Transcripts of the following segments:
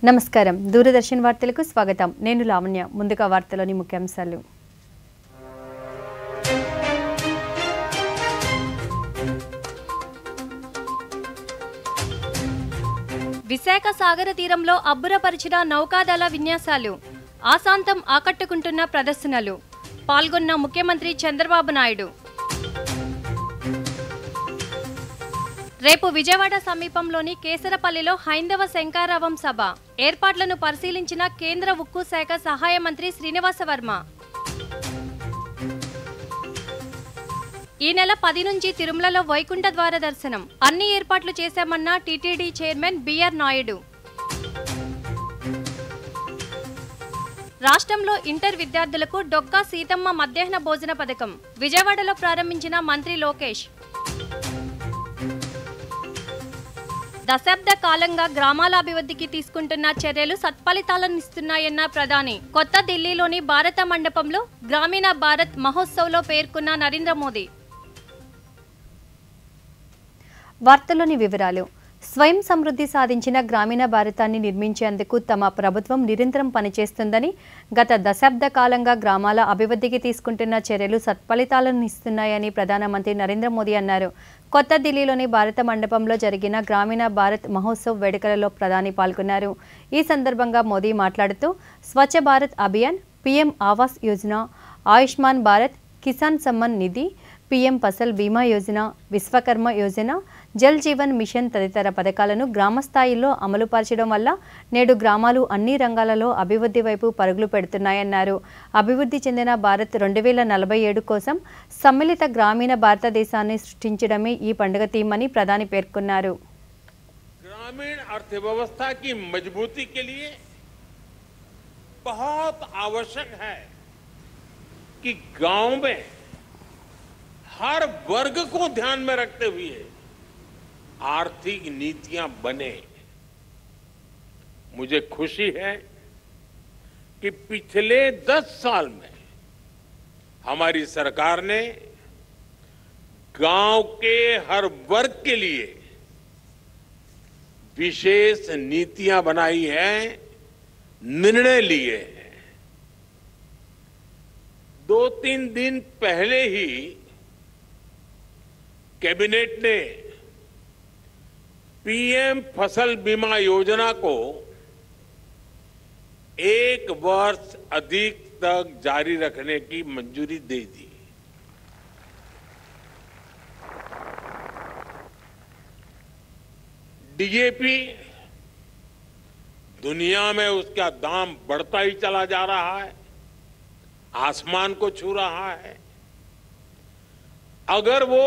నమస్కారం దూరదర్శన్ వార్తలకు స్వాగతం నేను లావణ్య ముందుగా వార్తలోని ముఖ్యాంశాలు విశాఖ సాగర తీరంలో అబ్బురపరిచిన నౌకాదళ విన్యాసాలు ఆశాంతం ఆకట్టుకుంటున్న ప్రదర్శనలు పాల్గొన్న ముఖ్యమంత్రి చంద్రబాబు నాయుడు రేపు విజయవాడ సమీపంలోని కేసరపల్లిలో హైందవ శంకారావం సభ ఏర్పాట్లను పరిశీలించిన కేంద్ర ఉక్కు శాఖ సహాయ మంత్రి శ్రీనివాస వర్మ ఈ నెల 10 నుంచి తిరుమలలో వైకుంఠ ద్వార దర్శనం అన్ని ఏర్పాట్లు చేశామన్న టీటీడీ చైర్మన్ బిఆర్ నాయుడు రాష్ట్రంలో ఇంటర్ విద్యార్థులకు డొక్కా సీతమ్మ మధ్యాహ్న భోజన పథకం విజయవాడలో ప్రారంభించిన మంత్రి లోకేష్ దశాబ్ద కాలంగా గ్రామాల అభివృద్ధికి తీసుకుంటున్న చర్యలు సత్ఫలితాలను ఇస్తున్నాయన్న ప్రధాని కొత్త ఢిల్లీలోని భారత మండపంలో గ్రామీణ భారత్ మహోత్సవ్లో పేర్కొన్న నరేంద్ర మోదీ వార్తలోని వివరాలు స్వయం సమృద్ధి సాధించిన గ్రామీణ భారతాన్ని నిర్మించేందుకు తమ ప్రభుత్వం నిరంతరం పనిచేస్తుందని గత దశాబ్ద కాలంగా గ్రామాల అభివృద్ధికి తీసుకుంటున్న చర్యలు సత్ఫలితాలను ఇస్తున్నాయని ప్రధానమంత్రి నరేంద్ర మోదీ అన్నారు కొత్త ఢిల్లీలోని భారత మండపంలో జరిగిన గ్రామీణ భారత్ మహోత్సవ్ వేడుకలలో ప్రధాని పాల్గొన్నారు ఈ సందర్భంగా మోదీ మాట్లాడుతూ స్వచ్ఛ భారత్ అభియాన్ పీఎం ఆవాస్ యోజన ఆయుష్మాన్ భారత్ కిసాన్ సమ్మాన్ నిధి పీఎం ఫసల్ బీమా యోజన విశ్వకర్మ యోజన జల్ జీవన్ మిషన్ తదితర పథకాలను గ్రామస్థాయిలో అమలుపరచడం వల్ల నేడు గ్రామాలు అన్ని రంగాలలో అభివృద్ధి వైపు పరుగులు పెడుతున్నాయన్నారు అభివృద్ధి చెందిన భారత్ 2047 కోసం సమ్మిళిత గ్రామీణ భారతదేశాన్ని సృష్టించడమే ఈ పండుగ థీమ్ అని ప్రధాని పేర్కొన్నారు ग्रामीण अर्थव्यवस्था की मजबूती के लिए बहुत आवश्यक है कि गांव में हर वर्ग को ध्यान में रखते हुए आर्थिक नीतियां बने। मुझे खुशी है कि पिछले 10 साल में हमारी सरकार ने गांव के हर वर्ग के लिए विशेष नीतियां बनाई हैं, निर्णय लिए हैं। 2-3 दिन पहले ही कैबिनेट ने पीएम फसल बीमा योजना को 1 वर्ष अधिक तक जारी रखने की मंजूरी दे दी। डीएपी दुनिया में उसका दाम बढ़ता ही चला जा रहा है, आसमान को छू रहा है। अगर वो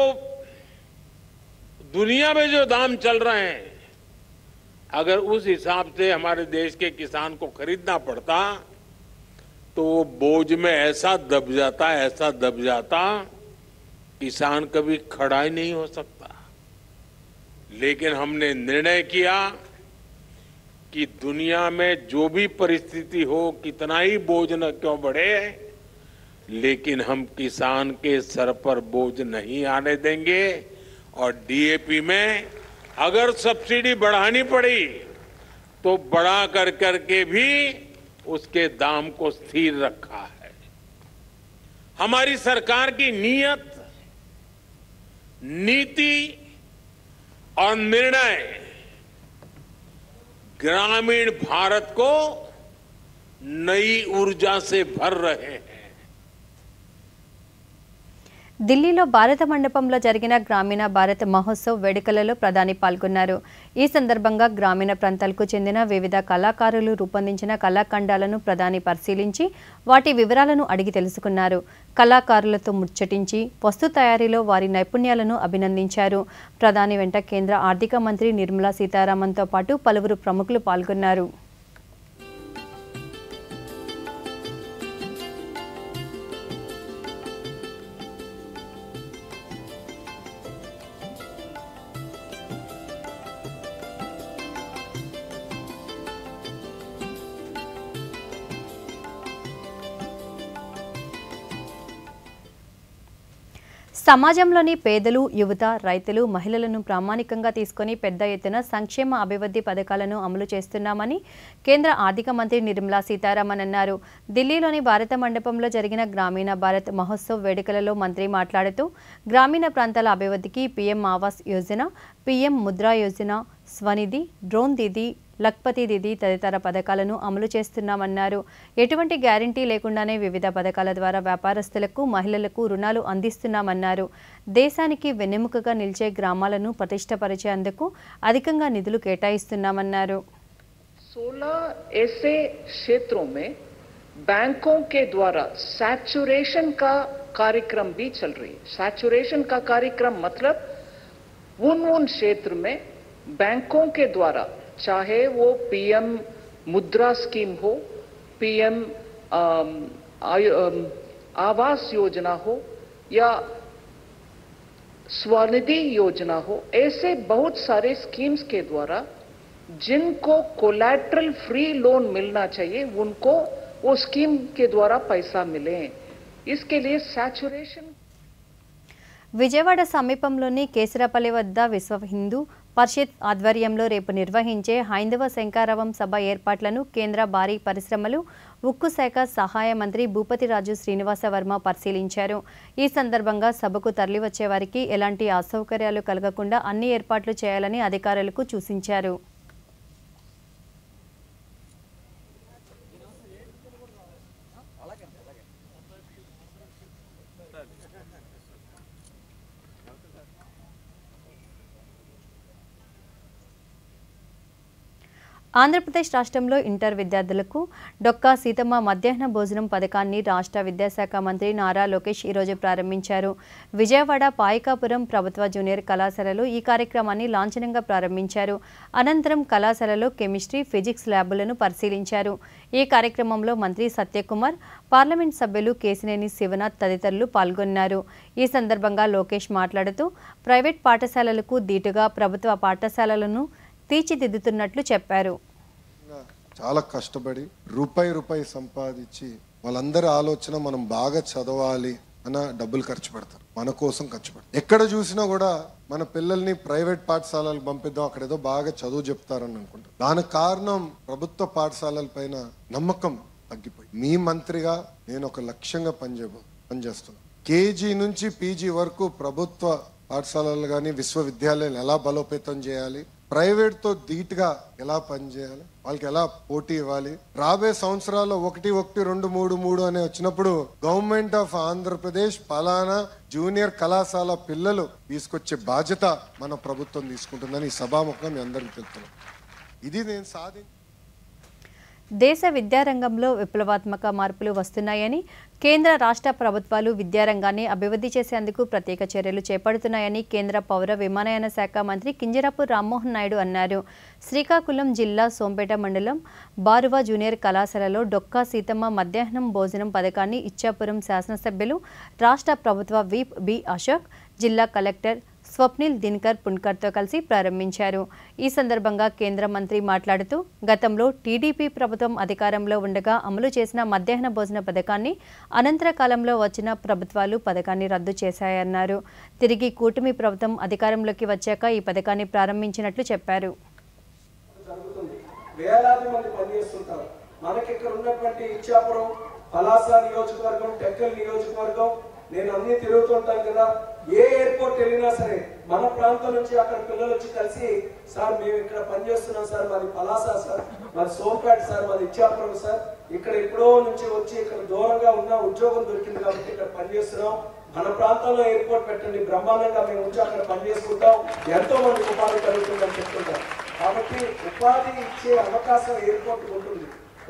दुनिया में जो दाम चल रहे हैं अगर उस हिसाब से हमारे देश के किसान को खरीदना पड़ता तो वो बोझ में ऐसा दब जाता किसान कभी खड़ा ही नहीं हो सकता। लेकिन हमने निर्णय किया कि दुनिया में जो भी परिस्थिति हो, कितना ही बोझ न क्यों बढ़े, लेकिन हम किसान के सर पर बोझ नहीं आने देंगे। और डीएपी में अगर सब्सिडी बढ़ानी पड़ी तो बढ़ा करके भी उसके दाम को स्थिर रखा है। हमारी सरकार की नीयत, नीति और निर्णय ग्रामीण भारत को नई ऊर्जा से भर रहे हैं। ఢిల్లీలో భారత మండపంలో జరిగిన గ్రామీణ భారత్ మహోత్సవ్ వేడుకలలో ప్రధాని పాల్గొన్నారు ఈ సందర్భంగా గ్రామీణ ప్రాంతాలకు చెందిన వివిధ కళాకారులు రూపొందించిన కళాఖండాలను ప్రధాని పరిశీలించి వాటి వివరాలను అడిగి తెలుసుకున్నారు కళాకారులతో ముచ్చటించి వస్తు తయారీలో వారి నైపుణ్యాలను అభినందించారు ప్రధాని వెంట కేంద్ర ఆర్థిక మంత్రి నిర్మలా సీతారామన్తో పాటు పలువురు ప్రముఖులు పాల్గొన్నారు సమాజంలోని పేదలు, యువత, రైతులు, మహిళలను ప్రామాణికంగా తీసుకొని పెద్ద ఎత్తున సంక్షేమ అభివృద్ధి పథకాలను అమలు చేస్తున్నామని కేంద్ర ఆర్థిక మంత్రి నిర్మలా సీతారామన్ అన్నారు. ఢిల్లీలోని భారత మండపంలో జరిగిన గ్రామీణ భారత్ మహోత్సవ్ వేడుకలలో మంత్రి మాట్లాడుతూ గ్రామీణ ప్రాంతాల అభివృద్ధికి PM Awas Yojana, PM Mudra Yojana, Svanidhi, drone Didi, Lakhpati Didi తదితర పథకాలను అమలు చేస్తున్నామన్నారు. ఎటువంటి గ్యారంటీ లేకుండానే వివిధ పథకాల ద్వారా వ్యాపారస్తులకు, మహిళలకు రుణాలు అందిస్తున్నామన్నారు. దేశానికి వెన్నెముకగా నిలిచే గ్రామాలను పటిష్టపరిచేందుకు అధికంగా నిధులు కేటాయిస్తున్నామన్నారు. 16 ऐसे क्षेत्रों में बैंकों के द्वारा सैचुरेशन का कार्यक्रम भी चल रही है. सैचुरेशन का कार्यक्रम मतलब उन क्षेत्र में बैंकों के द्वारा, चाहे वो पीएम मुद्रा स्कीम हो, पीएम आवास योजना हो या स्वनिधि योजना हो, ऐसे बहुत सारे स्कीम्स के द्वारा जिनको कोलैटरल फ्री लोन मिलना चाहिए उनको वो स्कीम के द्वारा पैसा मिले. इसके लिए सैचुरेशन. విజయవాడ సమీపంలోని కేసరపల్లి వద్ద విశ్వ హిందూ పరిషత్ ఆధ్వర్యంలో రేపు నిర్వహించే హైందవ శంకారవం సభ ఏర్పాట్లను కేంద్ర భారీ పరిశ్రమలు, ఉక్కు శాఖ సహాయ మంత్రి భూపతిరాజు శ్రీనివాస వర్మ పరిశీలించారు. ఈ సందర్భంగా సభకు తరలివచ్చే వారికి ఎలాంటి అసౌకర్యాలు కలగకుండా అన్ని ఏర్పాట్లు చేయాలని అధికారులకు సూచించారు. ఆంధ్రప్రదేశ్ రాష్ట్రంలో ఇంటర్ విద్యార్థులకు డొక్కా సీతమ్మ మధ్యాహ్న భోజనం పథకాన్ని రాష్ట్ర విద్యాశాఖ మంత్రి నారా లోకేష్ ఈరోజు ప్రారంభించారు. విజయవాడ పాయకాపురం ప్రభుత్వ జూనియర్ కళాశాలలో ఈ కార్యక్రమాన్ని లాంఛనంగా ప్రారంభించారు. అనంతరం కళాశాలలో కెమిస్ట్రీ, ఫిజిక్స్ ల్యాబులను పరిశీలించారు. ఈ కార్యక్రమంలో మంత్రి సత్యకుమార్, పార్లమెంట్ సభ్యులు కేశినేని శివనాథ్ తదితరులు పాల్గొన్నారు. ఈ సందర్భంగా లోకేష్ మాట్లాడుతూ ప్రైవేట్ పాఠశాలలకు దీటుగా ప్రభుత్వ పాఠశాలలను తీర్చిదిద్దుతున్నట్లు చెప్పారు. చాలా కష్టపడి రూపాయి సంపాదించి వాళ్ళందరి ఆలోచన మనం బాగా చదవాలి అన్న డబ్బులు ఖర్చు పెడతారు, మన కోసం ఖర్చు పెడతారు. ఎక్కడ చూసినా కూడా మన పిల్లల్ని ప్రైవేట్ పాఠశాలలకు పంపిద్దాం, అక్కడ ఏదో బాగా చదువు చెప్తారని అనుకుంటారు. దానికి కారణం ప్రభుత్వ పాఠశాలల పైన నమ్మకం తగ్గిపోయి. మీ మంత్రిగా నేను ఒక లక్ష్యంగా పనిచేస్తున్నాను. కేజీ నుంచి పీజీ వరకు ప్రభుత్వ పాఠశాలలు కానీ విశ్వవిద్యాలయాలు ఎలా బలోపేతం చేయాలి, ప్రైవేట్ తో ధీటుగా ఎలా పనిచేయాలి, వాళ్ళకి ఎలా పోటీ ఇవ్వాలి. రాబోయే సంవత్సరాల్లో 1, 1, 2, 3, 3 అనే వచ్చినప్పుడు గవర్నమెంట్ ఆఫ్ ఆంధ్రప్రదేశ్ పలానా జూనియర్ కళాశాల పిల్లలు తీసుకొచ్చే బాధ్యత మన ప్రభుత్వం తీసుకుంటుందని ఈ సభాముఖంగా మీ అందరికీ తెలుపుతున్నాను. ఇది నేను దేశ విద్యారంగంలో విప్లవాత్మక మార్పులు వస్తున్నాయని, కేంద్ర రాష్ట్ర ప్రభుత్వాలు విద్యారంగాన్ని అభివృద్ధి చేసేందుకు ప్రత్యేక చర్యలు చేపడుతున్నాయని కేంద్ర పౌర విమానయాన శాఖ మంత్రి కింజరాపు రామ్మోహన్ నాయుడు అన్నారు. శ్రీకాకుళం జిల్లా సోంపేట మండలం బారువా జూనియర్ కళాశాలలో డొక్కా సీతమ్మ మధ్యాహ్నం భోజనం పథకాన్ని ఇచ్చాపురం శాసనసభ్యులు, రాష్ట్ర ప్రభుత్వ విప్ బి అశోక్, జిల్లా కలెక్టర్ స్వప్నిల్ దినకర్ పుణ్కర్తో కలిసి ప్రారంభించారు. ఈ సందర్భంగా కేంద్ర మంత్రి మాట్లాడుతూ గతంలో టీడీపీ ప్రభుత్వం అధికారంలో ఉండగా అమలు చేసిన మధ్యాహ్న భోజన పథకాన్ని అనంతర కాలంలో వచ్చిన ప్రభుత్వాలు పథకాన్ని రద్దు చేశాయన్నారు. తిరిగి కూటమి ప్రభుత్వం అధికారంలోకి వచ్చాక ఈ పథకాన్ని ప్రారంభించినట్లు చెప్పారు. నేను అన్ని తిరుగుతుంటాను కదా, ఏ ఎయిర్పోర్ట్ వెళ్ళినా సరే మన ప్రాంతం నుంచి అక్కడ పిల్లలు వచ్చి కలిసి, సార్ మేము ఇక్కడ పనిచేస్తున్నాం సార్, మాది పలాస సార్, మాది సోంపేట సార్, మాది ఇచ్చాపురం సార్, ఇక్కడ ఎప్పుడో నుంచి వచ్చి ఇక్కడ దూరంగా ఉన్న ఉద్యోగం దొరికింది కాబట్టి ఇక్కడ పనిచేస్తున్నాం, మన ప్రాంతంలో ఎయిర్పోర్ట్ పెట్టండి, బ్రహ్మాండంగా మేము వచ్చి అక్కడ పనిచేసుకుంటాం, ఎంతో మంది ఉపాధి కలుగుతుందని చెప్తుంటాం. కాబట్టి ఉపాధి ఇచ్చే అవకాశం ఎయిర్పోర్ట్ ఉంటుంది.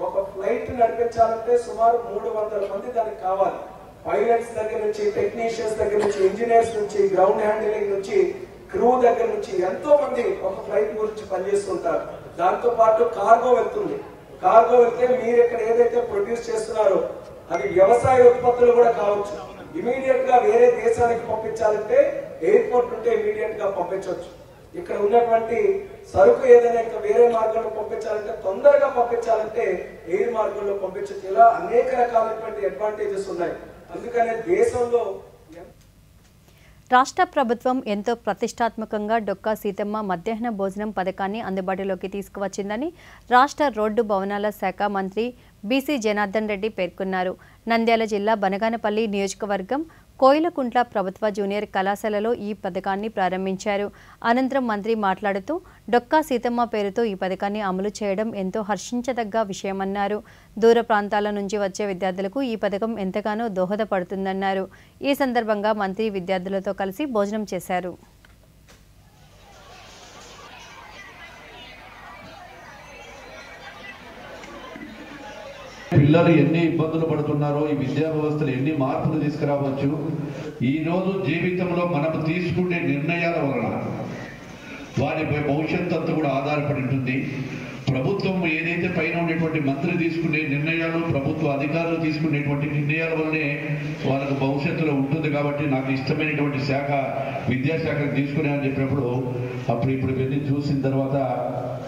ఒక ఫ్లైట్ నడిపించాలంటే సుమారు 300 మంది దానికి కావాలి. పైలట్స్ దగ్గర నుంచి, టెక్నీషియన్స్ దగ్గర నుంచి, ఇంజనీర్స్ నుంచి, గ్రౌండ్ హ్యాండిలింగ్ నుంచి, క్రూ దగ్గర నుంచి ఎంతో మంది ఒక ఫ్లైట్ గురించి పనిచేస్తుంటారు. దాంతో పాటు కార్గో వెళ్తుంది. కార్గో వెళ్తే మీరు ఇక్కడ ఏదైతే ప్రొడ్యూస్ చేస్తున్నారో అది వ్యవసాయ ఉత్పత్తులు కూడా కావచ్చు. ఇమీడియట్ గా వేరే దేశానికి పంపించాలంటే ఎయిర్పోర్ట్ ఉంటే ఇమీడియట్ గా పంపించవచ్చు. ఇక్కడ ఉన్నటువంటి సరుకు ఏదైనా ఇంకా వేరే మార్గంలో పంపించాలంటే, తొందరగా పంపించాలంటే ఎయిర్ మార్గంలో పంపించవచ్చు. ఇలా అనేక రకాలైనటువంటి అడ్వాంటేజెస్ ఉన్నాయి. అందుకనే దేశంలో రాష్ట్ర ప్రభుత్వం ఎంతో ప్రతిష్టాత్మకంగా డొక్కా సీతమ్మ మధ్యాహ్న భోజనం పథకాన్ని అందుబాటులోకి తీసుకువచ్చిందని రాష్ట్ర రోడ్డు భవనాల శాఖ మంత్రి బీసీ జనార్దన్ రెడ్డి పేర్కొన్నారు. నంద్యాల జిల్లా బనగానపల్లి నియోజకవర్గం కోయిలకుంట్ల ప్రభుత్వ జూనియర్ కళాశాలలో ఈ పథకాన్ని ప్రారంభించారు. అనంతరం మంత్రి మాట్లాడుతూ డొక్కా సీతమ్మ పేరుతో ఈ పథకాన్ని అమలు చేయడం ఎంతో హర్షించదగ్గ విషయమన్నారు. దూర ప్రాంతాల నుంచి వచ్చే విద్యార్థులకు ఈ పథకం ఎంతగానో దోహదపడుతుందన్నారు. ఈ సందర్భంగా మంత్రి విద్యార్థులతో కలిసి భోజనం చేశారు. పిల్లలు ఎన్ని ఇబ్బందులు పడుతున్నారో, ఈ విద్యా వ్యవస్థలు ఎన్ని మార్పులు తీసుకురావచ్చు. ఈ రోజు జీవితంలో మనం తీసుకునే నిర్ణయాల వలన వారి భవిష్యత్తు అంతా కూడా ఆధారపడి ఉంటుంది. ప్రభుత్వం ఏదైతే పైన ఉండేటువంటి మంత్రి తీసుకునే నిర్ణయాలు, ప్రభుత్వ అధికారులు తీసుకునేటువంటి నిర్ణయాల వల్లనే వాళ్ళకు భవిష్యత్తులో ఉంటుంది. కాబట్టి నాకు ఇష్టమైనటువంటి శాఖ విద్యాశాఖకు తీసుకునే అని చెప్పినప్పుడు ఇప్పుడు వెళ్ళి చూసిన తర్వాత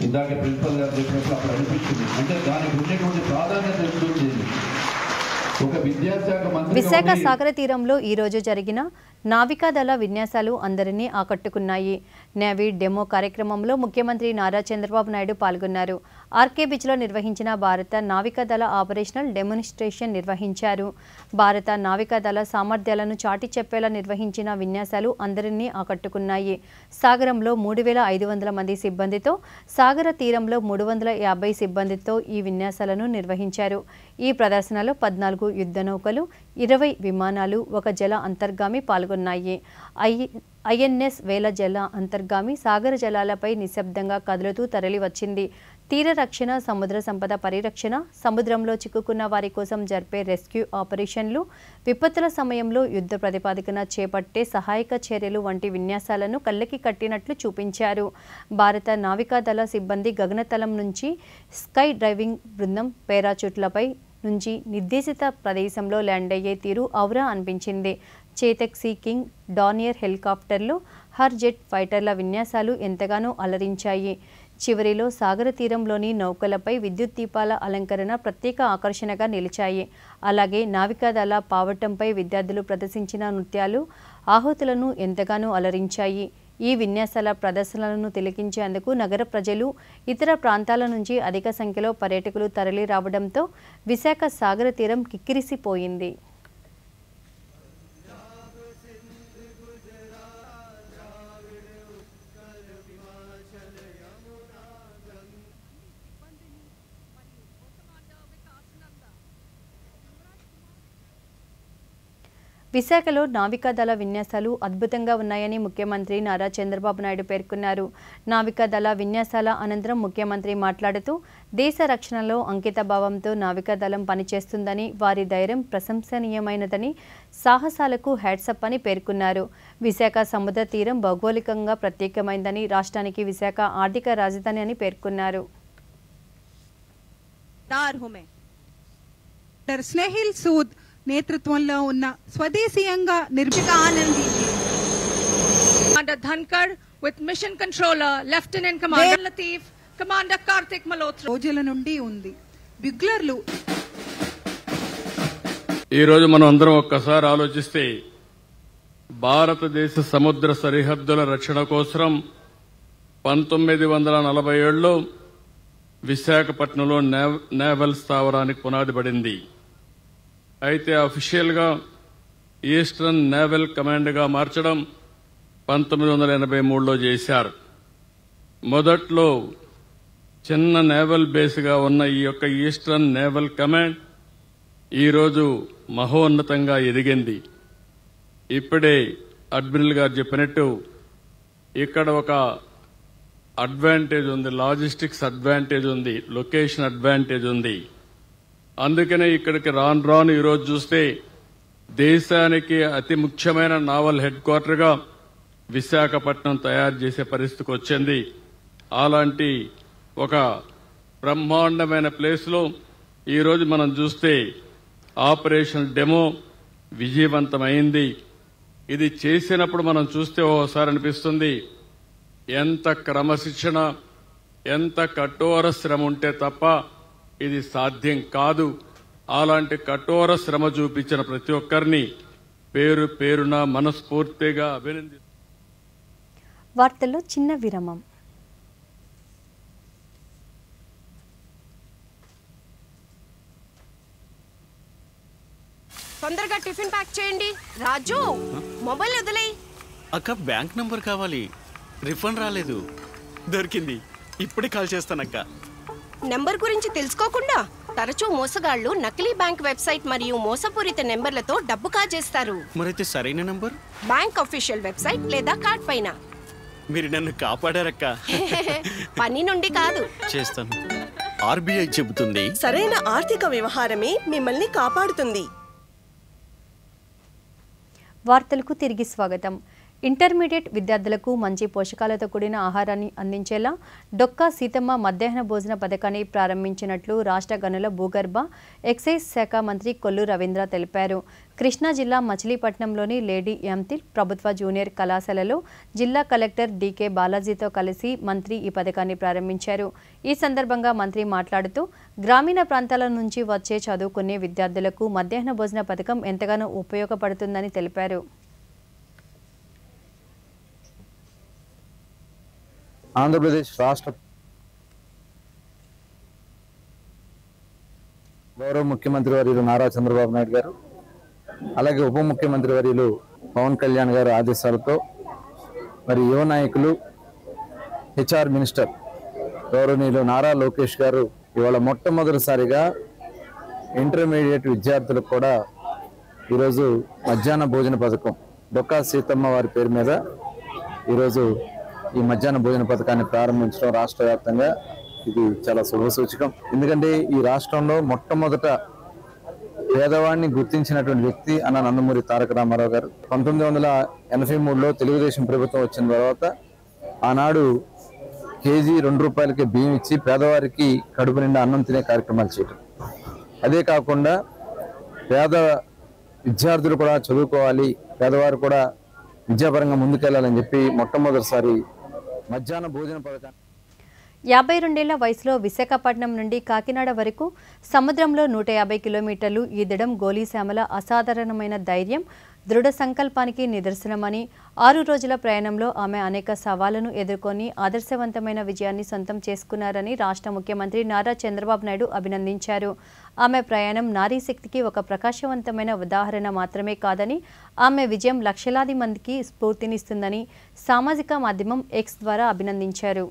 ఇందాక ప్రిన్సిపల్ గారు చెప్పినప్పుడు అప్పుడు అనిపించింది, అంటే దానికి ఉండేటువంటి ప్రాధాన్యత ఉంటుంది. ఒక విద్యాశాఖ మంత్రి విశాఖ సాగర తీరంలో ఈ రోజు జరిగిన నావికాదళ విన్యాసాలు అందరినీ ఆకట్టుకున్నాయి. నేవీ డెమో కార్యక్రమంలో ముఖ్యమంత్రి నారా చంద్రబాబు నాయుడు పాల్గొన్నారు. ఆర్కే బీచ్లో నిర్వహించిన భారత నావికాదళ ఆపరేషనల్ డెమోన్స్ట్రేషన్ నిర్వహించారు. భారత నావికాదళ సామర్థ్యాలను చాటి చెప్పేలా నిర్వహించిన విన్యాసాలు అందరినీ ఆకట్టుకున్నాయి. సాగరంలో 3,500 మంది సిబ్బందితో, సాగర తీరంలో 350 సిబ్బందితో ఈ విన్యాసాలను నిర్వహించారు. ఈ ప్రదర్శనలో 14 యుద్ధ నౌకలు, 20 విమానాలు, 1 జల అంతర్గామి పాల్గొన్నాయి. ఐఎన్ఎస్ వేల జల అంతర్గామి సాగర జలాలపై నిశ్శబ్దంగా కదులుతూ తరలి వచ్చింది. తీర రక్షణ, సముద్ర సంపద పరిరక్షణ, సముద్రంలో చిక్కుకున్న వారి కోసం జరిపే రెస్క్యూ ఆపరేషన్లు, విపత్తుల సమయంలో యుద్ధ ప్రాతిపదికన చేపట్టే సహాయక చర్యలు వంటి విన్యాసాలను కళ్ళకి కట్టినట్లు చూపించారు. భారత నావికాదళ సిబ్బంది గగనతలం నుంచి స్కై డ్రైవింగ్ బృందం పారాచూట్లపై నుంచి నిర్దేశిత ప్రదేశంలో ల్యాండ్ అయ్యే తీరు ఔరా అనిపించింది. చేతక్ సీ కింగ్, డానియర్ హెలికాప్టర్లు, హర్ జెట్ ఫైటర్ల విన్యాసాలు ఎంతగానో అలరించాయి. చివరిలో సాగర తీరంలోని నౌకలపై విద్యుత్ దీపాల అలంకరణ ప్రత్యేక ఆకర్షణగా నిలిచాయి. అలాగే నావికాదళ పావటంపై విద్యార్థులు ప్రదర్శించిన నృత్యాలు ఆహుతులను ఎంతగానో అలరించాయి. ఈ విన్యాసాల ప్రదర్శనలను తిలకించేందుకు నగర ప్రజలు, ఇతర ప్రాంతాల నుంచి అధిక సంఖ్యలో పర్యాటకులు తరలి రావడంతో విశాఖ సాగర తీరం కిక్కిరిసిపోయింది. విశాఖలో నావికాదళ విన్యాసాలు అద్భుతంగా ఉన్నాయని ముఖ్యమంత్రి నారా చంద్రబాబు నాయుడు పేర్కొన్నారు. నావికాదళ విన్యాసాల అనంతరం ముఖ్యమంత్రి మాట్లాడుతూ దేశ రక్షణలో అంకిత భావంతో నావికాదళం పనిచేస్తుందని, వారి ధైర్యం ప్రశంసనీయమైనదని, సాహసాలకు హ్యాట్సప్ అని పేర్కొన్నారు. విశాఖ సముద్ర తీరం భౌగోళికంగా ప్రత్యేకమైందని, రాష్ట్రానికి విశాఖ ఆర్థిక రాజధాని అని పేర్కొన్నారు. స్నేహిల్ సూద్ నేతృత్వంలో ఉన్న స్వదేశీయంగా నిర్మిత Anandi Commander Dhankar with Mission Controller Lieutenant Commander Latif, Commander Karthik Malhotra. రోజుల నుండి ఉంది. బిగ్లర్లు ఈ రోజు మనం అందరం ఒక్కసారి ఆలోచిస్తే భారతదేశ సముద్ర సరిహద్దుల రక్షణ కోసం 1947లో విశాఖపట్నంలో నేవల్ స్థావరానికి పునాది పడింది. అయితే అఫీషియల్ గా ఈస్టర్న్ నేవల్ కమాండ్ గా మార్చడం 1983లో చేశారు. మొదట్లో చిన్న నేవల్ బేస్ గా ఉన్న ఈ యొక్క ఈస్టర్న్ నేవల్ కమాండ్ ఈరోజు మహోన్నతంగా ఎదిగింది. ఇప్పుడే అడ్మిరల్ గారు చెప్పినట్టు ఇక్కడ ఒక అడ్వాంటేజ్ ఉంది, లాజిస్టిక్స్ అడ్వాంటేజ్ ఉంది, లొకేషన్ అడ్వాంటేజ్ ఉంది. అందుకనే ఇక్కడికి రాను ఈరోజు చూస్తే దేశానికి అతి ముఖ్యమైన నావల్ హెడ్ క్వార్టర్ గా విశాఖపట్నం తయారు చేసే పరిస్థితికి వచ్చింది. అలాంటి ఒక బ్రహ్మాండమైన ప్లేస్ లో ఈరోజు మనం చూస్తే ఆపరేషన్ డెమో విజయవంతమైంది. ఇది చేసినప్పుడు మనం చూస్తే ఓసారి అనిపిస్తుంది ఎంత క్రమశిక్షణ, ఎంత కఠోర శ్రమ ఉంటే తప్ప ఇది సాధ్యం కాదు. అలాంటి కఠోర శ్రమ చూపించిన ప్రతి ఒక్కరిని పేరు పేరున మనస్ఫూర్తిగా అభినందిస్తున్నాను. వార్తల్లో చిన్న విరామం. తొందరగా టిఫిన్ ప్యాక్ చేయండి. రాజు, మొబైల్ వదిలేయ్. అక్క, బ్యాంక్ నంబర్ కావాలి. రిఫండ్ రాలేదు. దొరికింది. ఇప్పుడే కాల్ చేస్తానక్క. నెంబర్ గురించి తెలుసుకోకుండా తరచూ మోసగాళ్లు నకిలీ బ్యాంక్ వెబ్సైట్ మరియు మోసపూరిత నెంబర్లతో డబ్బు కాజేస్తారు. మరైతే సరైన నంబర్ బ్యాంక్ అఫీషియల్ వెబ్సైట్ లేదా కార్డ్ పైన. మీరు నన్ను కాపాడారక్క. పని నుండి కాదు. చేస్తాను. ఆర్బీఐ చెబుతుంది, సరైన ఆర్థిక వ్యవహారమే మిమ్మల్ని కాపాడుతుంది. వార్తలకు తిరిగి స్వాగతం. ఇంటర్మీడియట్ విద్యార్థులకు మంచి పోషకాలతో కూడిన ఆహారాన్ని అందించేలా డొక్కా సీతమ్మ మధ్యాహ్న భోజన పథకాన్ని ప్రారంభించినట్లు రాష్ట్ర గనుల భూగర్భ ఎక్సైజ్ శాఖ మంత్రి కొల్లు రవీంద్ర తెలిపారు. కృష్ణా జిల్లా మచిలీపట్నంలోని లేడీ ఎంతిల్ ప్రభుత్వ జూనియర్ కళాశాలలో జిల్లా కలెక్టర్ డీకే బాలాజీతో కలిసి మంత్రి ఈ పథకాన్ని ప్రారంభించారు. ఈ సందర్భంగా మంత్రి మాట్లాడుతూ గ్రామీణ ప్రాంతాల నుంచి వచ్చే చదువుకునే విద్యార్థులకు మధ్యాహ్న భోజన పథకం ఎంతగానో ఉపయోగపడుతుందని తెలిపారు. ఆంధ్రప్రదేశ్ రాష్ట్ర గౌరవ ముఖ్యమంత్రి వర్యులు నారా చంద్రబాబు నాయుడు గారు, అలాగే ఉప ముఖ్యమంత్రి వర్యులు పవన్ కళ్యాణ్ గారి ఆదేశాలతో మరి యువ నాయకులు హెచ్ఆర్ మినిస్టర్ గౌరవనీయులు నారా లోకేష్ గారు ఇవాళ మొట్టమొదటిసారిగా ఇంటర్మీడియట్ విద్యార్థులకు కూడా ఈరోజు మధ్యాహ్న భోజన పథకం డొక్కా సీతమ్మ వారి పేరు మీద ఈరోజు ఈ మధ్యాహ్న భోజన పథకాన్ని ప్రారంభించడం రాష్ట్ర వ్యాప్తంగా ఇది చాలా శుభసూచకం. ఎందుకంటే ఈ రాష్ట్రంలో మొట్టమొదట పేదవాడిని గుర్తించినటువంటి వ్యక్తి అన్న నందమూరి తారక రామారావు గారు 1983లో తెలుగుదేశం ప్రభుత్వం వచ్చిన తర్వాత ఆనాడు కేజీ ₹2 బియ్యం ఇచ్చి పేదవారికి కడుపు నిండా అన్నం తినే కార్యక్రమాలు చేయడం. అదే కాకుండా పేద విద్యార్థులు కూడా చదువుకోవాలి, పేదవారు కూడా విద్యాపరంగా ముందుకెళ్లాలని చెప్పి మొట్టమొదటిసారి మధ్యాహ్న భోజన పథకాన్ని 52 ఏళ్ల వయసులో విశాఖపట్నం నుండి కాకినాడ వరకు సముద్రంలో 150 కిలోమీటర్లు ఈదడం గోలీశ్యామల అసాధారణమైన ధైర్యం, దృఢ సంకల్పానికి నిదర్శనమని 6 రోజుల ప్రయాణంలో ఆమె అనేక సవాళ్లను ఎదుర్కొని ఆదర్శవంతమైన విజయాన్ని సొంతం చేసుకున్నారని రాష్ట్ర ముఖ్యమంత్రి నారా చంద్రబాబు నాయుడు అభినందించారు. ఆమె ప్రయాణం నారీ శక్తికి ఒక ప్రకాశవంతమైన ఉదాహరణ మాత్రమే కాదని, ఆమె విజయం లక్షలాది మందికి స్ఫూర్తినిస్తుందని సామాజిక మాధ్యమం ఎక్స్ ద్వారా అభినందించారు.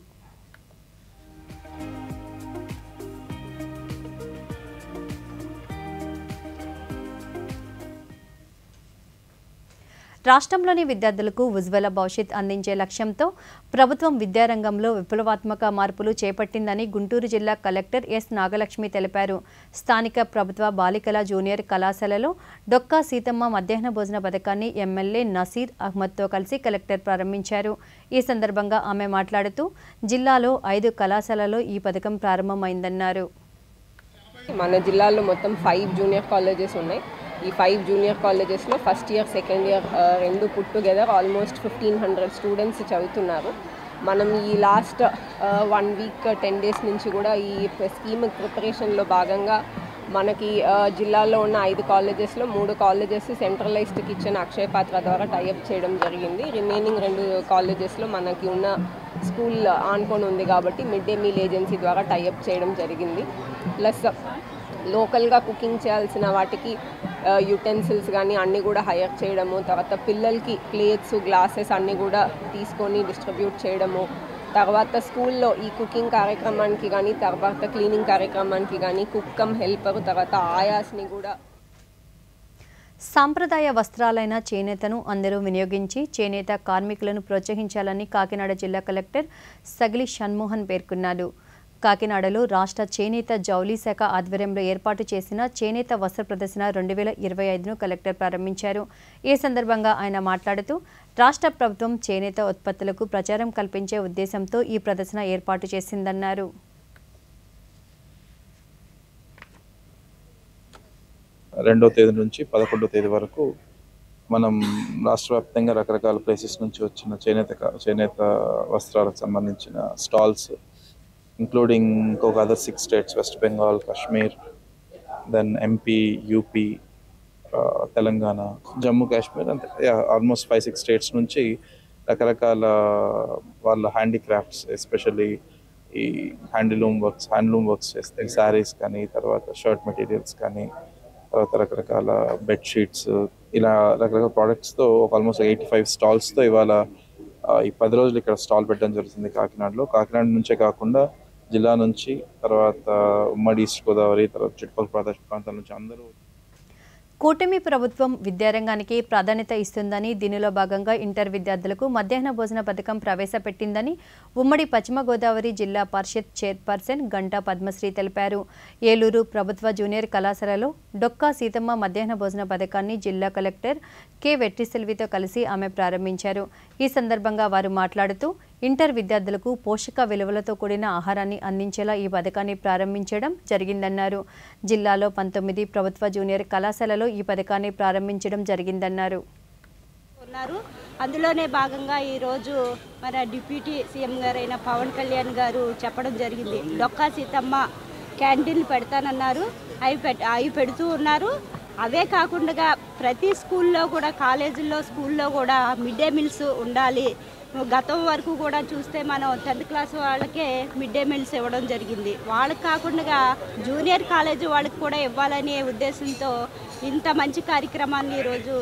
రాష్ట్రంలోని విద్యార్థులకు ఉజ్వల భవిష్యత్ అందించే లక్ష్యంతో ప్రభుత్వం విద్యారంగంలో విప్లవాత్మక మార్పులు చేపట్టిందని గుంటూరు జిల్లా కలెక్టర్ ఎస్ నాగలక్ష్మి తెలిపారు. స్థానిక ప్రభుత్వ బాలికల జూనియర్ కళాశాలలో డొక్కా సీతమ్మ మధ్యాహ్న భోజన పథకాన్ని ఎమ్మెల్యే నసీర్ అహ్మద్తో కలిసి కలెక్టర్ ప్రారంభించారు. ఈ సందర్భంగా ఆమె మాట్లాడుతూ జిల్లాలో 5 కళాశాలలో ఈ పథకం ప్రారంభమైందన్నారు. మన జిల్లాలో మొత్తం 5 జూనియర్ కాలేజెస్ ఉన్నాయి. ఈ 5 జూనియర్ కాలేజెస్లో ఫస్ట్ ఇయర్ సెకండ్ ఇయర్ రెండు పుట్ టుగెదర్ ఆల్మోస్ట్ 1500 స్టూడెంట్స్ చదువుతున్నారు. మనం ఈ లాస్ట్ 1 వీక్ 10 డేస్ నుంచి కూడా ఈ స్కీమ్ ప్రిపరేషన్లో భాగంగా మనకి జిల్లాలో ఉన్న 5 కాలేజెస్లో 3 కాలేజెస్ సెంట్రలైజ్డ్ కిచెన్ అక్షయ పాత్ర ద్వారా టైఅప్ చేయడం జరిగింది. రిమైనింగ్ 2 కాలేజెస్లో మనకి ఉన్న స్కూల్ ఆనుకొని ఉంది కాబట్టి మిడ్ డే మీల్ ఏజెన్సీ ద్వారా టైఅప్ చేయడం జరిగింది. ప్లస్ లోకల్గా కుకింగ్ చేయాల్సిన వాటికి యుటెన్సిల్స్ కానీ అన్నీ కూడా హైర్ చేయడము, తర్వాత పిల్లలకి ప్లేట్స్ గ్లాసెస్ అన్నీ కూడా తీసుకొని డిస్ట్రిబ్యూట్ చేయడము, తర్వాత స్కూల్లో ఈ కుకింగ్ కార్యక్రమానికి కానీ తర్వాత క్లీనింగ్ కార్యక్రమానికి కానీ కుక్ కమ్ హెల్పర్ తర్వాత ఆయాస్ని కూడా. సాంప్రదాయ వస్త్రాలైన చేనేతను అందరూ వినియోగించి చేనేత కార్మికులను ప్రోత్సహించాలని కాకినాడ జిల్లా కలెక్టర్ సగిలి షణ్మోహన్ పేర్కొన్నారు. కాకినాడలో రాష్ట్ర చేనేత జౌళి శాఖ ఆధ్వర్యంలో ఏర్పాటు చేసిన చేనేత వస్త్ర ప్రదర్శన 2025ను కలెక్టర్ ప్రారంభించారు. ఈ సందర్భంగా ఆయన మాట్లాడుతూ రాష్ట్ర ప్రభుత్వం చేనేత ఉత్పత్తులకు ప్రచారం కల్పించే ఉద్దేశంతో ఈ ప్రదర్శన ఏర్పాటు చేసిందన్నారు. 2వ తేదీ నుంచి 11వ తేదీ వరకు మనం రాష్ట్ర వ్యాప్తంగా రకరకాల ప్లేసెస్ నుంచి వచ్చిన చేనేత వస్త్రాలకు సంబంధించిన stalls including other 6 states, West Bengal, Kashmir, then MP, UP, Telangana, Jammu Kashmir అంతే ఆల్మోస్ట్ 5-6 స్టేట్స్ నుంచి రకరకాల వాళ్ళ హ్యాండీక్రాఫ్ట్స్, ఎస్పెషల్లీ ఈ హ్యాండ్లూమ్ వర్క్స్ చేస్తాయి. శారీస్ కానీ, తర్వాత షర్ట్ మెటీరియల్స్ కానీ, తర్వాత రకరకాల బెడ్షీట్స్, ఇలా రకరకాల ప్రోడక్ట్స్తో ఆల్మోస్ట్ 85 స్టాల్స్తో ఇవాళ ఈ 10 రోజులు ఇక్కడ స్టాల్ పెట్టడం జరుగుతుంది కాకినాడలో. కాకినాడ నుంచే కాకుండా జిల్లా నుంచి, తర్వాత ఉమ్మడి ఈస్ట్ గోదావరి, తర్వాత చుట్టుపక్కల ప్రాంతాల నుంచి అందరూ. కూటమి ప్రభుత్వం విద్యారంగానికి ప్రాధాన్యత ఇస్తుందని, దీనిలో భాగంగా ఇంటర్ విద్యార్థులకు మధ్యాహ్న భోజన పథకం ప్రవేశపెట్టిందని ఉమ్మడి పశ్చిమ గోదావరి జిల్లా పరిషత్ చైర్పర్సన్ గంటా పద్మశ్రీ తెలిపారు. ఏలూరు ప్రభుత్వ జూనియర్ కళాశాలలో డొక్కా సీతమ్మ మధ్యాహ్న భోజన పథకాన్ని జిల్లా కలెక్టర్ కె వెట్రిసెల్వితో కలిసి ఆమె ప్రారంభించారు. ఈ సందర్భంగా వారు మాట్లాడుతూ ఇంటర్ విద్యార్థులకు పోషక విలువలతో కూడిన ఆహారాన్ని అందించేలా ఈ పథకాన్ని ప్రారంభించడం జరిగిందన్నారు. జిల్లాలో 19 ప్రభుత్వ జూనియర్ కళాశాలలో ఈ పథకాన్ని ప్రారంభించడం జరిగిందన్నారు. అందులోనే భాగంగా ఈరోజు మన డిప్యూటీ సీఎం గారైన పవన్ కళ్యాణ్ గారు చెప్పడం జరిగింది. డొక్కా సీతమ్మ క్యాంటీన్లు పెడతానన్నారు, అవి పెడుతూ ఉన్నారు. అవే కాకుండా ప్రతి స్కూల్లో కూడా, కాలేజీల్లో, స్కూల్లో కూడా మిడ్ డే మీల్స్ ఉండాలి. గతం వరకు కూడా చూస్తే మనం 10th క్లాస్ వాళ్ళకే మిడ్ డే మీల్స్ ఇవ్వడం జరిగింది. వాళ్ళకి కాకుండా జూనియర్ కాలేజీ వాళ్ళకి కూడా ఇవ్వాలనే ఉద్దేశంతో ఇంత మంచి కార్యక్రమాన్ని ఈరోజు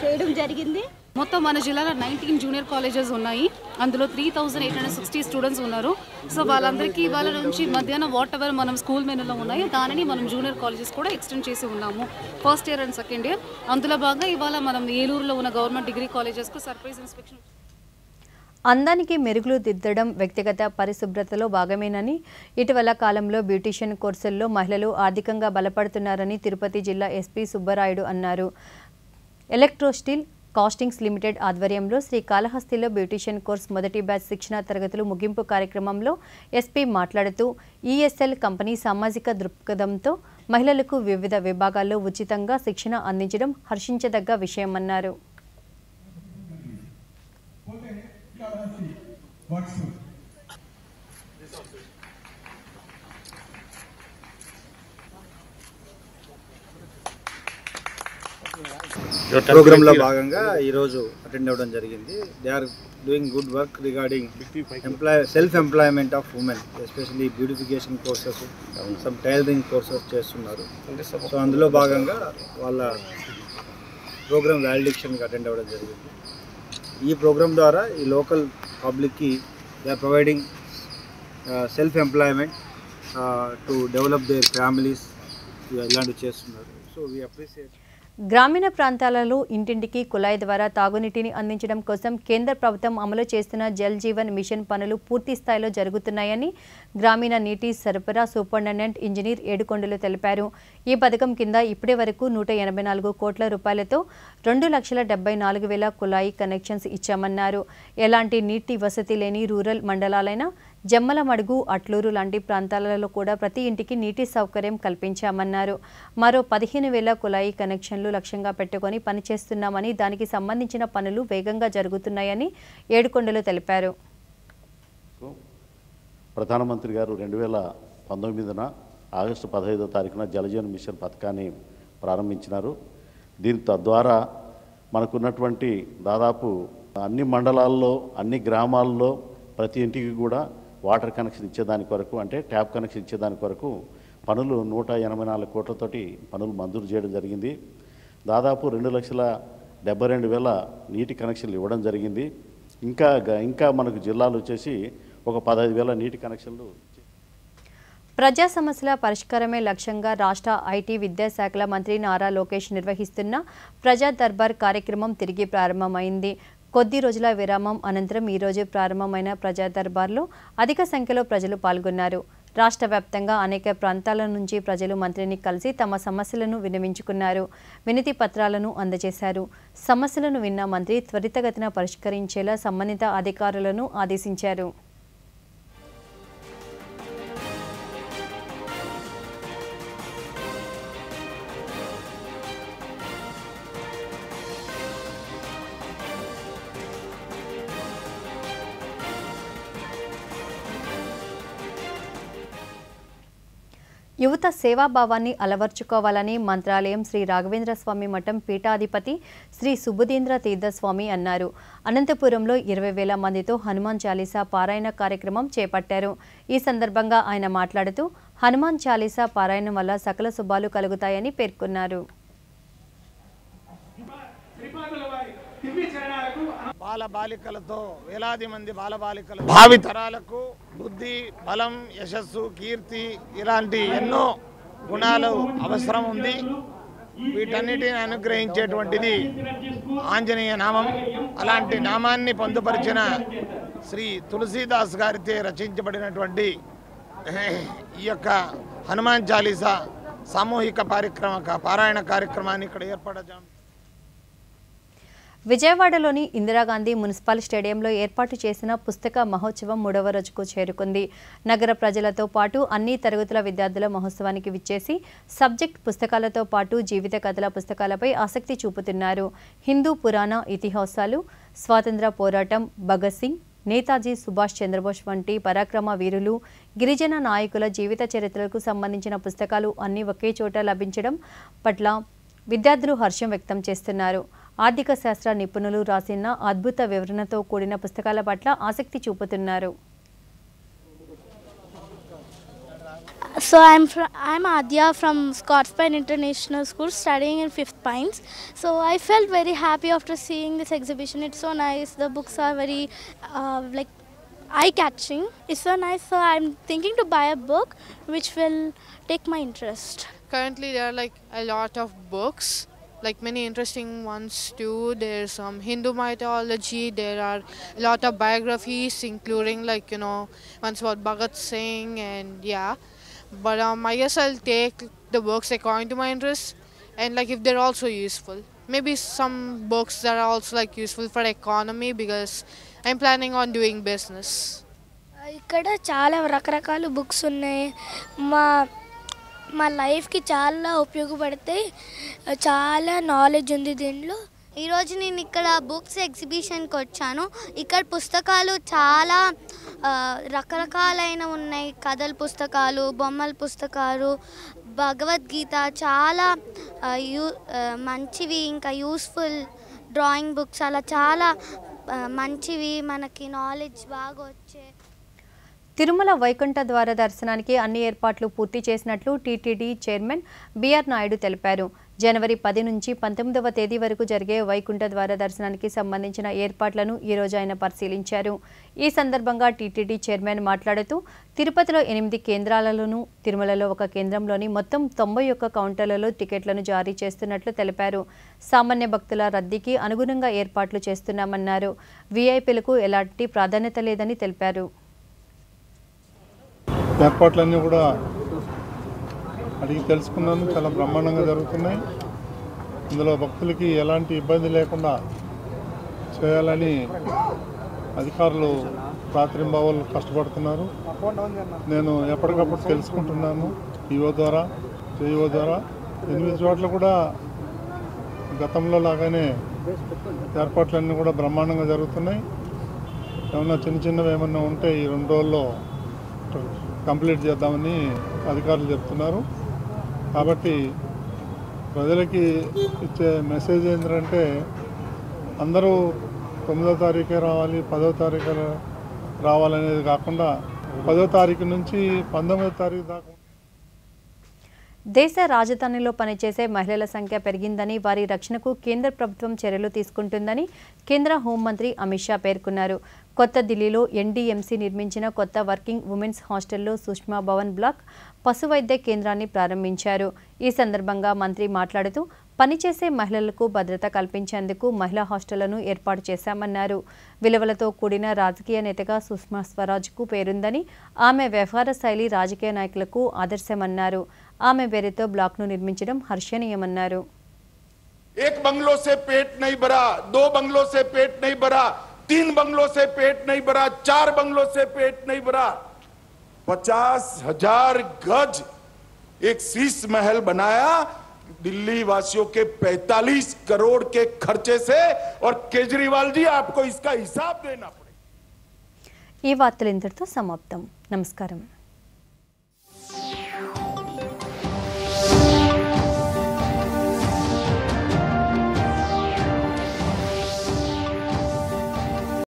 చేయడం జరిగింది. మొత్తం మన జిల్లాలో 19 జూనియర్ కాలేజెస్ ఉన్నాయి. అందులో 3860 స్టూడెంట్స్ ఉన్నారు. సో వాళ్ళందరికీ ఇవాళ నుంచి మధ్యాహ్నం వాట్ ఎవర్ మనం స్కూల్ మెనూలో ఉన్నాయో దానిని మనం జూనియర్ కాలేజెస్ కూడా ఎక్స్టెండ్ చేసి ఉన్నాము, first year and second year. అందులో భాగంగా ఇవాళ మనం ఏలూరులో ఉన్న గవర్నమెంట్ డిగ్రీ కాలేజెస్కు సర్ప్రైజ్ ఇన్స్పెక్షన్. అందానికి మెరుగులు దిద్దడం వ్యక్తిగత పరిశుభ్రతలో భాగమేనని, ఇటీవల కాలంలో బ్యూటీషియన్ కోర్సుల్లో మహిళలు ఆర్థికంగా బలపడుతున్నారని తిరుపతి జిల్లా ఎస్పీ సుబ్బరాయుడు అన్నారు. ఎలక్ట్రోస్టీల్ కాస్టింగ్స్ లిమిటెడ్ ఆధ్వర్యంలో శ్రీకాళహస్తిలో బ్యూటీషియన్ కోర్స్ మొదటి బ్యాచ్ శిక్షణా తరగతులు ముగింపు కార్యక్రమంలో ఎస్పీ మాట్లాడుతూ ఈఎస్ఎల్ కంపెనీ సామాజిక దృక్పథంతో మహిళలకు వివిధ విభాగాల్లో ఉచితంగా శిక్షణ అందించడం హర్షించదగ్గ విషయమన్నారు. ప్రోగ్రాంలో భాగంగా ఈరోజు అటెండ్ అవ్వడం జరిగింది. They are doing good work regarding self employment of women, especially beautification courses, some tailoring courses చేస్తున్నారు. సో అందులో భాగంగా వాళ్ళ ప్రోగ్రామ్ వ్యాలిడేషన్కి అటెండ్ అవ్వడం జరిగింది. ఈ ప్రోగ్రాం ద్వారా ఈ లోకల్ పబ్లిక్కి they are providing self employment to develop their families, ఇలాంటివి చేస్తున్నారు. So we appreciate. గ్రామీణ ప్రాంతాలలో ఇంటింటికి కుళాయి ద్వారా తాగునీటిని అందించడం కోసం కేంద్ర ప్రభుత్వం అమలు చేస్తున్న జల్ జీవన్ మిషన్ పనులు పూర్తి స్థాయిలో జరుగుతున్నాయని గ్రామీణ నీటి సరఫరా సూపరింటెండెంట్ ఇంజనీర్ ఏడుకొండలు తెలిపారు. ఈ పథకం కింద ఇప్పటి వరకు 184 కోట్ల రూపాయలతో 2,74,000 కుళాయి కనెక్షన్స్ ఇచ్చామన్నారు. ఎలాంటి నీటి వసతి లేని రూరల్ మండలాలైన జమ్మలమడుగు, అట్లూరు లాంటి ప్రాంతాలలో కూడా ప్రతి ఇంటికి నీటి సౌకర్యం కల్పించామన్నారు. మరో 15,000 కుళాయి కనెక్షన్లు లక్ష్యంగా పెట్టుకొని పనిచేస్తున్నామని, దానికి సంబంధించిన పనులు వేగంగా జరుగుతున్నాయని ఏడుకొండలు తెలిపారు. ప్రధానమంత్రి గారు 2019 ఆగస్టు 15వ తారీఖున జలజీవన్ మిషన్ పథకాన్ని ప్రారంభించినారు. దీని తద్వారా మనకున్నటువంటి దాదాపు అన్ని మండలాల్లో, అన్ని గ్రామాల్లో ప్రతి ఇంటికి కూడా వాటర్ కనెక్షన్ ఇచ్చేదాని కొరకు, అంటే ట్యాప్ కనెక్షన్ ఇచ్చేదాని కొరకు పనులు 184 కోట్లతోటి పనులు మంజూరు చేయడం జరిగింది. దాదాపు 2,72,000 నీటి కనెక్షన్లు ఇవ్వడం జరిగింది. ఇంకా మనకు జిల్లాలో వచ్చేసి ఒక 15,000 నీటి కనెక్షన్లు. ప్రజా సమస్యల పరిష్కారమే లక్ష్యంగా రాష్ట్ర ఐటీ విద్యాశాఖల మంత్రి నారా లోకేష్ నిర్వహిస్తున్న ప్రజా దర్బార్ కార్యక్రమం తిరిగి ప్రారంభమైంది. కొద్ది రోజుల విరామం అనంతరం ఈరోజు ప్రారంభమైన ప్రజా దర్బార్లో అధిక సంఖ్యలో ప్రజలు పాల్గొన్నారు. రాష్ట్ర వ్యాప్తంగా అనేక ప్రాంతాల నుంచి ప్రజలు మంత్రిని కలిసి తమ సమస్యలను విన్నవించుకున్నారు. వినతి పత్రాలను అందజేశారు. సమస్యలను విన్న మంత్రి త్వరితగతిన పరిష్కరించేలా సంబంధిత అధికారులను ఆదేశించారు. యువత సేవాభావాన్ని అలవర్చుకోవాలని మంత్రాలయం శ్రీ రాఘవేంద్ర స్వామి మఠం పీఠాధిపతి శ్రీ సుబుధేంద్ర తీర్థస్వామి అన్నారు. అనంతపురంలో 20,000 మందితో హనుమాన్ చాలీసా పారాయణ కార్యక్రమం చేపట్టారు. ఈ సందర్భంగా ఆయన మాట్లాడుతూ హనుమాన్ చాలీసా పారాయణం వల్ల సకల శుభాలు కలుగుతాయని పేర్కొన్నారు. బాలబాలికలతో వేలాది మంది బాలబాలికలు భావి తరాలకు బుద్ధి, బలం, యశస్సు, కీర్తి ఇలాంటి ఎన్నో గుణాలు అవసరం ఉంది. వీటన్నిటిని అనుగ్రహించేటువంటిది ఆంజనేయ నామం. అలాంటి నామాన్ని పొందుపరిచిన శ్రీ తులసీదాస్ గారితో రచించబడినటువంటి ఈ యొక్క హనుమాన్ చాలీసా సామూహిక పారాయణ కార్యక్రమాన్ని ఇక్కడ ఏర్పడజాం. విజయవాడలోని ఇందిరాగాంధీ మున్సిపల్ స్టేడియంలో ఏర్పాటు చేసిన పుస్తక మహోత్సవం 3వ రోజుకు చేరుకుంది. నగర ప్రజలతో పాటు అన్ని తరగతుల విద్యార్థుల మహోత్సవానికి విచ్చేసి సబ్జెక్ట్ పుస్తకాలతో పాటు జీవిత కథల పుస్తకాలపై ఆసక్తి చూపుతున్నారు. హిందూ పురాణ ఇతిహాసాలు, స్వాతంత్ర పోరాటం, భగత్ సింగ్, నేతాజీ సుభాష్ చంద్రబోస్ వంటి పరాక్రమ వీరులు, గిరిజన నాయకుల జీవిత చరిత్రలకు సంబంధించిన పుస్తకాలు అన్నీ ఒకే చోట లభించడం పట్ల విద్యార్థులు హర్షం వ్యక్తం చేస్తున్నారు. ఆర్థిక శాస్త్ర నిపుణులు రాసిన అద్భుత వివరణతో కూడిన పుస్తకాల పట్ల ఆసక్తి చూపుతున్నారు. So I'm Adya from Scots Pine International School, studying in 5th Pines. So I felt very happy after seeing this exhibition. It's so nice. The books are very like eye-catching. It's so nice. So I'm thinking to buy a book which will take my interest. Currently there are like a lot of books, like many interesting ones too. There's some Hindu mythology, there are a lot of biographies including like, you know, ones about Bhagat Singh and yeah. But I guess I'll take the books according to my interest and like if they're also useful. Maybe some books that are also like useful for economy because I'm planning on doing business. ఇక్కడ చాలా రకరకాల books ఉన్నాయి. మా లైఫ్కి చాలా ఉపయోగపడతాయి. చాలా knowledge ఉంది దీనిలో. ఈరోజు నేను ఇక్కడ బుక్స్ ఎగ్జిబిషన్కి వచ్చాను. ఇక్కడ పుస్తకాలు చాలా రకరకాలైన ఉన్నాయి. కథల పుస్తకాలు, బొమ్మల పుస్తకాలు, భగవద్గీత చాలా మంచివి. ఇంకా యూస్ఫుల్ డ్రాయింగ్ బుక్స్ అలా చాలా మంచివి. మనకి నాలెడ్జ్ బాగా వచ్చే. తిరుమల వైకుంఠ ద్వార దర్శనానికి అన్ని ఏర్పాట్లు పూర్తి చేసినట్లు టీటీడీ చైర్మన్ బిఆర్ నాయుడు తెలిపారు. జనవరి 10 నుంచి 19వ తేదీ వరకు జరిగే వైకుంఠ ద్వార దర్శనానికి సంబంధించిన ఏర్పాట్లను ఈరోజు ఆయన పరిశీలించారు. ఈ సందర్భంగా టీటీడీ చైర్మన్ మాట్లాడుతూ తిరుపతిలో 8 కేంద్రాలలోనూ తిరుమలలో 1 కేంద్రంలోని మొత్తం 91 కౌంటర్లలో టికెట్లను జారీ చేస్తున్నట్లు తెలిపారు. సామాన్య భక్తుల రద్దీకి అనుగుణంగా ఏర్పాట్లు చేస్తున్నామన్నారు. వీఐపీలకు ఎలాంటి ప్రాధాన్యత లేదని తెలిపారు. ఏర్పాట్లన్నీ కూడా అడిగి తెలుసుకున్నాను. చాలా బ్రహ్మాండంగా జరుగుతున్నాయి. ఇందులో భక్తులకి ఎలాంటి ఇబ్బంది లేకుండా చేయాలని అధికారులు రాత్రింబవళ్ళు కష్టపడుతున్నారు. నేను ఎప్పటికప్పుడు తెలుసుకుంటున్నాను. ఈఓ ద్వారా, జేఈఓ ద్వారా 8 చోట్ల కూడా గతంలో లాగానే ఏర్పాట్లన్నీ కూడా బ్రహ్మాండంగా జరుగుతున్నాయి. ఏమన్నా చిన్నవి ఏమన్నా ఉంటే ఈ 2 రోజుల్లో కంప్లీట్ చేద్దామని అధికారులు చెప్తున్నారు. కాబట్టి ప్రజలకి ఇచ్చే మెసేజ్ ఏంటంటే అందరూ 9వ తారీఖే రావాలి, 10వ తారీఖు రావాలనేది కాకుండా 10వ తారీఖు నుంచి 19వ తారీఖు దాకా దేశ రాజధానిలో పనిచేసే మహిళల సంఖ్య పెరిగిందని, వారి రక్షణకు కేంద్ర ప్రభుత్వం చర్యలు తీసుకుంటుందని కేంద్ర హోంమంత్రి అమిత్ షా పేర్కొన్నారు. కొత్త ఢిల్లీలో ఎన్డీఎంసీ నిర్మించిన కొత్త వర్కింగ్ ఉమెన్స్ హాస్టల్లో సుష్మా భవన్ బ్లాక్ పశువైద్య కేంద్రాన్ని ప్రారంభించారు. ఈ సందర్భంగా మంత్రి మాట్లాడుతూ పనిచేసే మహిళలకు భద్రత కల్పించేందుకు మహిళా హాస్టళ్లను ఏర్పాటు చేశామన్నారు. విలువలతో కూడిన రాజకీయ నేతగా సుష్మా స్వరాజ్కు పేరుందని, ఆమె వ్యవహార శైలి రాజకీయ నాయకులకు ఆదర్శమన్నారు. ఆమె పేరుతో బ్లాక్ను నిర్మించడం హర్షణీయమన్నారు. एक बंगलों से पेट नहीं भरा, 2 बंगलों से पेट नहीं भरा, 3 बंगलों से पेट नहीं भरा, 4 बंगलों से पेट नहीं भरा, 50,000 गज एक शीश महल बनाया दिल्ली वासियों के 45 करोड़ के खर्चे से। और केजरीवाल जी आपको इसका हिसाब देना पड़ेगा. ఈ వార్తలు ఇంతటితో సమాప్తం. నమస్కారం.